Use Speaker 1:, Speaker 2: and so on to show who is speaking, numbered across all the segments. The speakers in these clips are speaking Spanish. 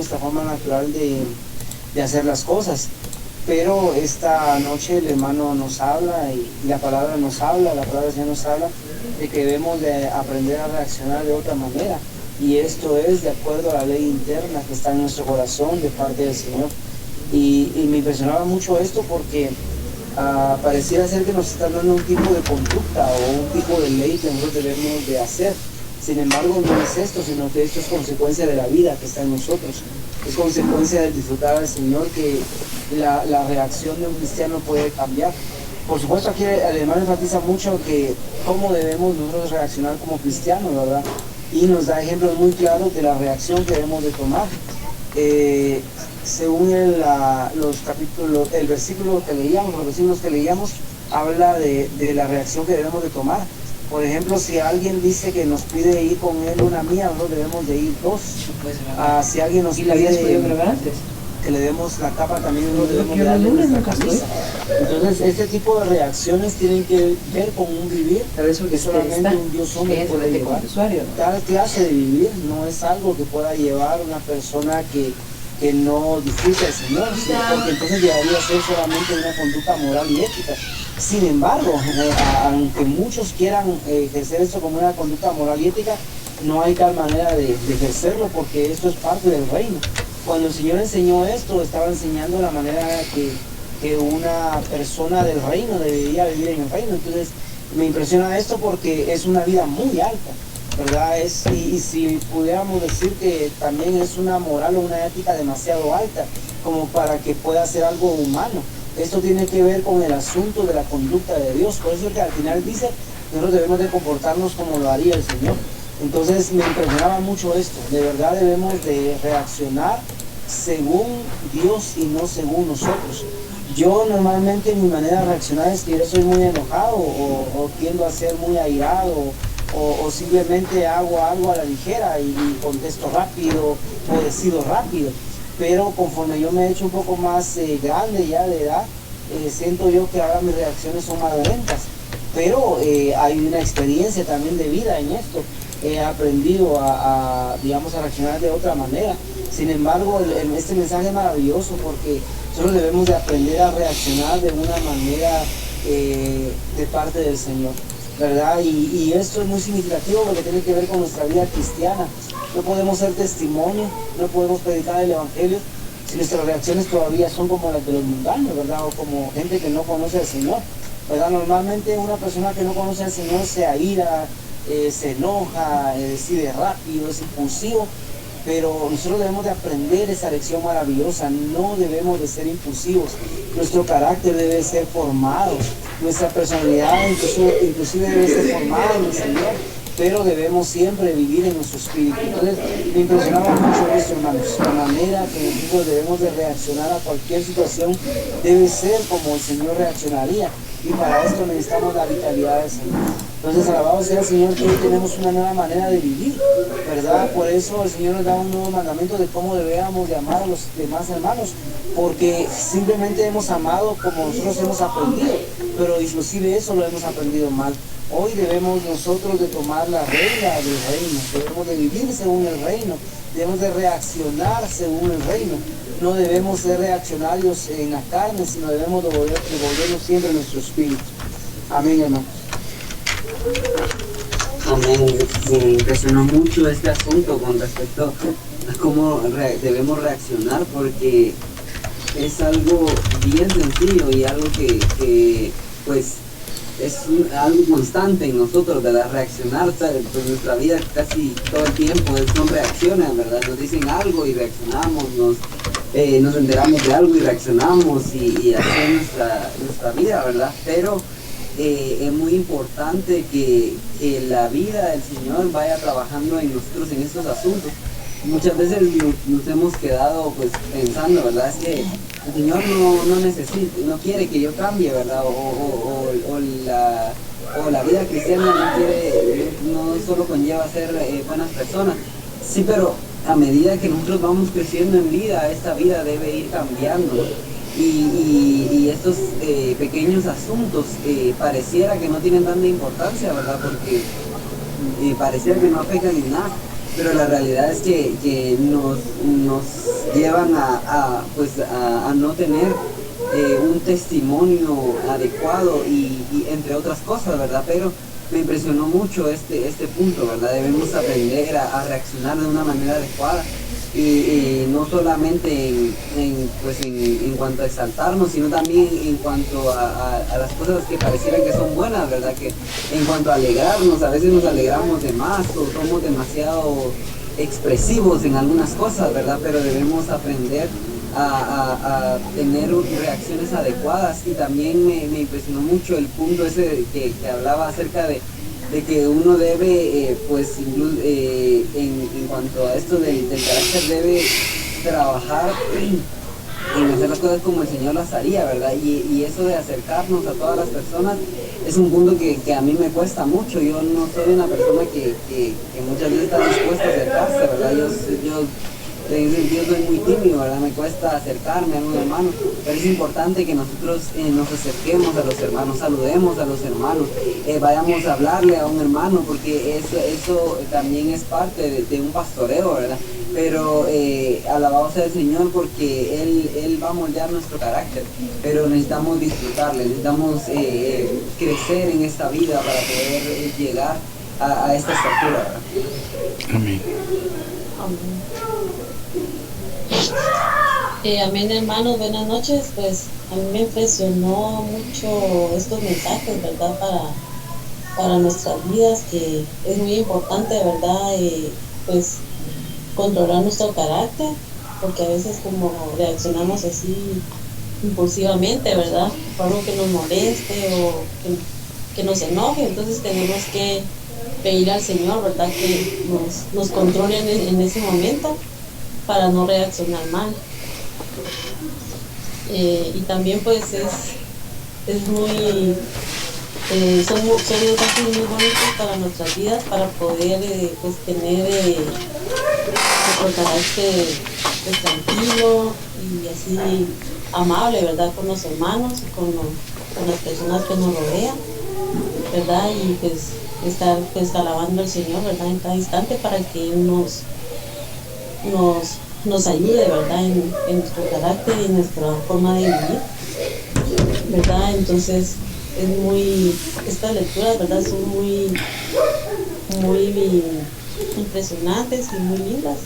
Speaker 1: nuestra forma natural de hacer las cosas. Pero esta noche el hermano nos habla y la palabra nos habla, la palabra del Señor nos habla de que debemos de aprender a reaccionar de otra manera. Y esto es de acuerdo a la ley interna que está en nuestro corazón de parte del Señor. Y me impresionaba mucho esto porque pareciera ser que nos están dando un tipo de conducta o un tipo de ley que nosotros debemos de hacer. Sin embargo, no es esto, sino que esto es consecuencia de la vida que está en nosotros. Es consecuencia de disfrutar al Señor, que la reacción de un cristiano puede cambiar. Por supuesto, aquí el hermano enfatiza mucho que cómo debemos nosotros reaccionar como cristianos, ¿verdad? Y nos da ejemplos muy claros de la reacción que debemos de tomar. Según los capítulos, el versículo que leíamos, los versículos que leíamos, habla de la reacción que debemos de tomar. Por ejemplo, si alguien dice que nos pide ir con él una mía, nosotros debemos de ir dos. Si alguien nos pide que le demos la capa, también nosotros debemos de darle nuestra camisa. Entonces, este tipo de reacciones tienen que ver con un vivir que solamente un Dios hombre puede llevar. Tal clase de vivir no es algo que pueda llevar una persona que no disfruta del Señor, porque entonces llegaría a ser solamente una conducta moral y ética. Sin embargo, aunque muchos quieran ejercer esto como una conducta moral y ética, no hay tal manera de ejercerlo, porque esto es parte del reino. Cuando el Señor enseñó esto, estaba enseñando la manera que una persona del reino debería vivir en el reino. Entonces me impresiona esto porque es una vida muy alta, ¿verdad? Y si pudiéramos decir que también es una moral o una ética demasiado alta como para que pueda ser algo humano. Esto tiene que ver con el asunto de la conducta de Dios. Por eso es que al final dice, nosotros debemos de comportarnos como lo haría el Señor. Entonces me impresionaba mucho esto. De verdad debemos de reaccionar según Dios y no según nosotros. Yo normalmente mi manera de reaccionar es que yo soy muy enojado o tiendo a ser muy airado o simplemente hago algo a la ligera y contesto rápido o decido rápido. Pero conforme yo me he hecho un poco más grande ya de edad, siento yo que ahora mis reacciones son más lentas. Pero hay una experiencia también de vida en esto. He aprendido digamos, a reaccionar de otra manera. Sin embargo, este mensaje es maravilloso porque nosotros debemos de aprender a reaccionar de una manera de parte del Señor, ¿verdad? Y esto es muy significativo porque tiene que ver con nuestra vida cristiana. No podemos ser testimonio, no podemos predicar el Evangelio si nuestras reacciones todavía son como las de los mundanos, ¿verdad? O como gente que no conoce al Señor, ¿verdad? Normalmente una persona que no conoce al Señor se aira, se enoja, decide rápido, es impulsivo, pero nosotros debemos de aprender esa lección maravillosa. No debemos de ser impulsivos, nuestro carácter debe ser formado, nuestra personalidad inclusive debe ser formada en el Señor, pero debemos siempre vivir en nuestro espíritu. Entonces me impresionaba mucho eso, hermanos. La manera que nosotros debemos de reaccionar a cualquier situación debe ser como el Señor reaccionaría, y para esto necesitamos la vitalidad del Señor. Entonces, alabado sea el Señor, que hoy tenemos una nueva manera de vivir, ¿verdad? Por eso el Señor nos da un nuevo mandamiento de cómo debemos de amar a los demás hermanos, porque simplemente hemos amado como nosotros hemos aprendido, pero inclusive eso lo hemos aprendido mal. Hoy debemos nosotros de tomar la regla del reino, debemos de vivir según el reino, debemos de reaccionar según el reino. No debemos ser reaccionarios en la carne, sino debemos devolvernos siempre en nuestro espíritu. Amén, hermano.
Speaker 2: Amén. Me impresionó mucho este asunto con respecto a cómo debemos reaccionar, porque es algo bien sencillo y algo que pues es algo constante en nosotros, ¿verdad? Reaccionar, pues nuestra vida casi todo el tiempo son reacciones, ¿verdad? Nos dicen algo y reaccionamos, nos enteramos de algo y reaccionamos y así es nuestra vida, ¿verdad? Pero es muy importante que la vida del Señor vaya trabajando en nosotros en estos asuntos. Muchas veces nos hemos quedado pues pensando, ¿verdad? Es que el Señor no necesita, no quiere que yo cambie, ¿verdad? O la vida cristiana no solo conlleva ser buenas personas. Sí, pero a medida que nosotros vamos creciendo en vida, esta vida debe ir cambiando. Y estos pequeños asuntos pareciera que no tienen tanta importancia, ¿verdad? Porque pareciera que no afectan en nada. pero la realidad es que nos llevan a no tener un testimonio adecuado y entre otras cosas, ¿verdad? Pero me impresionó mucho este punto, ¿verdad? Debemos aprender a reaccionar de una manera adecuada y no solamente en cuanto a exaltarnos, sino también en cuanto a las cosas que parecieran que son buenas, ¿verdad? Que en cuanto a alegrarnos, a veces nos alegramos de más o somos demasiado expresivos en algunas cosas, ¿verdad? Pero debemos aprender a tener reacciones adecuadas. Y también me impresionó mucho el punto ese que hablaba acerca de que uno debe, en cuanto a esto del carácter, debe trabajar en hacer las cosas como el Señor las haría, ¿verdad? Y eso de acercarnos a todas las personas es un punto que a mí me cuesta mucho. Yo no soy una persona que muchas veces está dispuesta a acercarse, ¿verdad? Yo en ese sentido soy muy tímido, ¿verdad? Me cuesta acercarme a un hermano, pero es importante que nosotros nos acerquemos a los hermanos, saludemos a los hermanos, vayamos a hablarle a un hermano, porque eso también es parte de un pastoreo, ¿verdad? Pero alabado sea el Señor, porque Él va a moldear nuestro carácter, pero necesitamos disfrutarle, necesitamos crecer en esta vida para poder llegar a esta estatura, ¿verdad?
Speaker 3: Amén.
Speaker 4: Amén. Amén, hermanos, buenas noches. Pues a mí me impresionó mucho estos mensajes, ¿verdad? Para nuestras vidas, que es muy importante, ¿verdad? Pues controlar nuestro carácter, porque a veces como reaccionamos así impulsivamente, ¿verdad? Por algo que nos moleste o que nos enoje, entonces tenemos que pedir al Señor, ¿verdad? Que nos controle en ese momento para no reaccionar mal. Y también pues es muy son mensajes muy bonitos para nuestras vidas, para poder pues tener nuestro carácter pues, tranquilo y así amable, ¿verdad? Con los hermanos y con las personas que nos rodean, ¿verdad? Y pues estar pues alabando al Señor, ¿verdad? En cada instante, para que Él nos ayude, ¿verdad? En nuestro carácter y en nuestra forma de vivir, ¿verdad? Entonces estas lecturas, ¿verdad? Son muy impresionantes y muy lindas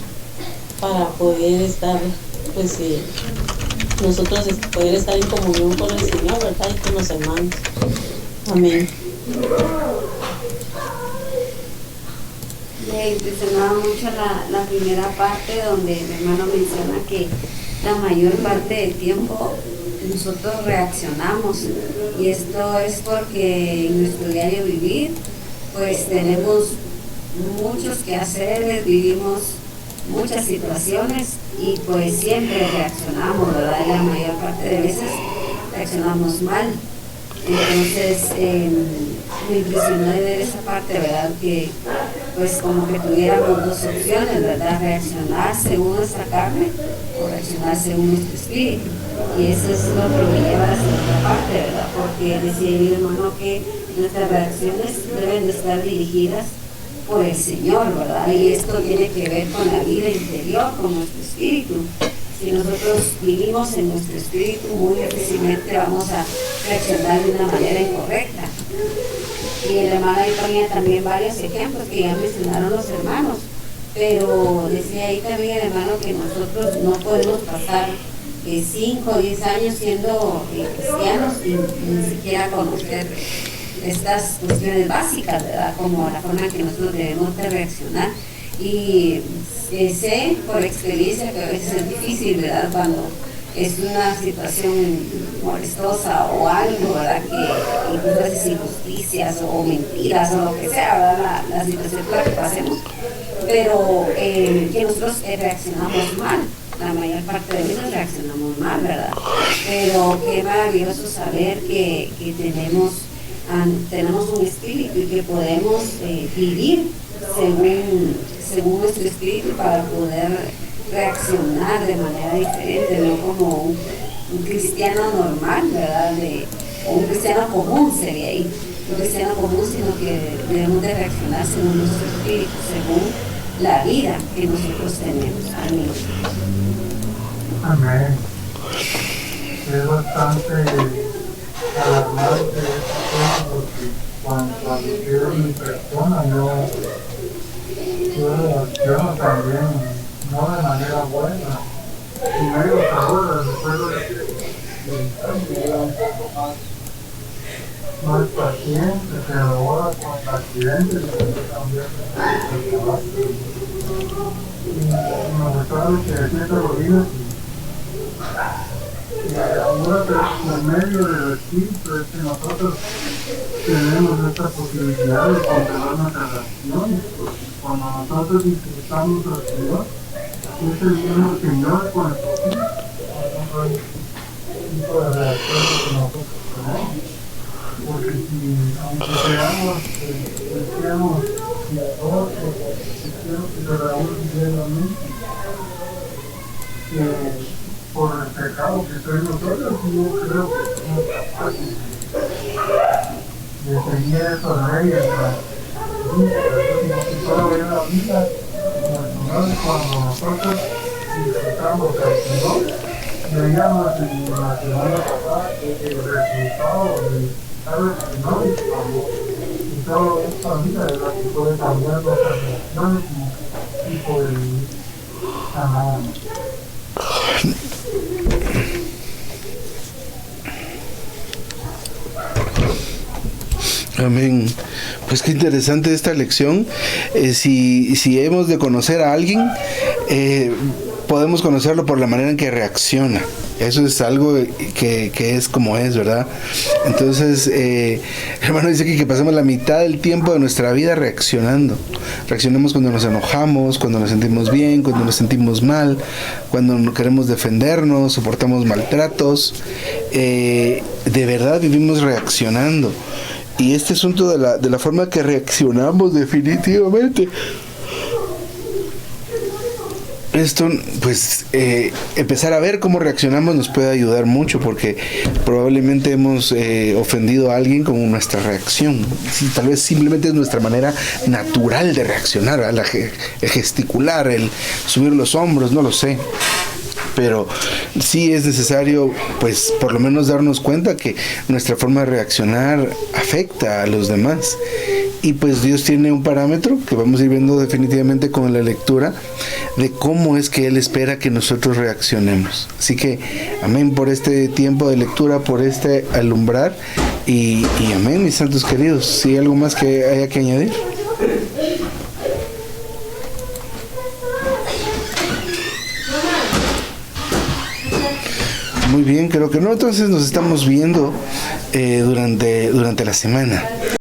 Speaker 4: para poder estar, pues, nosotros poder estar en comunión con el Señor, ¿verdad? Y con los hermanos. Amén.
Speaker 5: Me impresionaba mucho la primera parte, donde el hermano menciona que la mayor parte del tiempo nosotros reaccionamos, y esto es porque en nuestro diario vivir pues tenemos muchos quehaceres, vivimos muchas situaciones y pues siempre reaccionamos, ¿verdad? Y la mayor parte de veces reaccionamos mal. Entonces me impresionó de ver esa parte, ¿verdad? Que pues como que tuviéramos dos opciones, ¿verdad? Reaccionar según nuestra carne o reaccionar según nuestro espíritu. Y eso es lo que me lleva a la segunda parte, ¿verdad? Porque decía mi hermano que nuestras reacciones deben de estar dirigidas por el Señor, ¿verdad? Y esto tiene que ver con la vida interior, con nuestro espíritu. Si nosotros vivimos en nuestro espíritu, muy difícilmente vamos a reaccionar de una manera incorrecta. Y el hermano ahí ponía también varios ejemplos que ya mencionaron los hermanos, pero decía ahí también el hermano que nosotros no podemos pasar 5 o 10 años siendo cristianos y ni siquiera conocer estas cuestiones básicas, ¿verdad? Como la forma en que nosotros debemos de reaccionar. Y sé por experiencia que a veces es difícil, ¿verdad? Cuando es una situación molestosa o algo, ¿verdad? Que incluso a veces injusticias o mentiras o lo que sea, ¿verdad? La situación por la que pasemos, pero que nosotros reaccionamos mal. La mayor parte de veces reaccionamos mal, ¿verdad? Pero qué maravilloso saber que tenemos un espíritu y que podemos vivir según nuestro espíritu para poder reaccionar de manera diferente, no como un cristiano normal, ¿verdad? O un cristiano común sería ahí, un cristiano común, sino que debemos de reaccionar según nuestro espíritu, según la vida que nosotros tenemos. Amén.
Speaker 3: Amén. Es bastante alarmante esta cosa porque cuando quiero mi persona yo reacciono también no de manera buena. Primero ahora recuerdo que era un poco más paciente, pero ahora con accidentes también me recuerdo que decía Carolina ahora por medio del Espíritu es que nosotros tenemos esta posibilidad de controlar nuestras acciones, porque cuando nosotros disfrutamos al Señor, es el mismo Señor con el Espíritu, no hay tipo de reacción que nosotros tenemos, porque si aunque seamos cristianos piadosos, cristianos que se reúnen diariamente, por el pecado que soy nosotros, yo creo que somos capaces de seguir esas leyes, si solo ver la vida, cuando nosotros disfrutamos al Señor, veíamos en la semana pasada el resultado de cada Señor y solo esta vida es la que puede cambiar nuestras relaciones y poder sanar.
Speaker 6: Amén. Pues qué interesante esta lección. Si hemos de conocer a alguien, podemos conocerlo por la manera en que reacciona. Eso es algo que es como es, ¿verdad? Entonces, hermano dice que pasamos la mitad del tiempo de nuestra vida reaccionando. Reaccionamos cuando nos enojamos, cuando nos sentimos bien, cuando nos sentimos mal, cuando no queremos defendernos, soportamos maltratos. De verdad vivimos reaccionando. Y este asunto de la forma que reaccionamos definitivamente. Esto, pues, empezar a ver cómo reaccionamos nos puede ayudar mucho porque probablemente hemos ofendido a alguien con nuestra reacción. Tal vez simplemente es nuestra manera natural de reaccionar, el gesticular, el subir los hombros, no lo sé. Pero sí es necesario, pues, por lo menos darnos cuenta que nuestra forma de reaccionar afecta a los demás. Y pues Dios tiene un parámetro que vamos a ir viendo definitivamente con la lectura de cómo es que Él espera que nosotros reaccionemos. Así que amén por este tiempo de lectura, por este alumbrar y amén, mis santos queridos. ¿Sí hay algo más que haya que añadir? Muy bien, creo que no. Entonces nos estamos viendo durante la semana.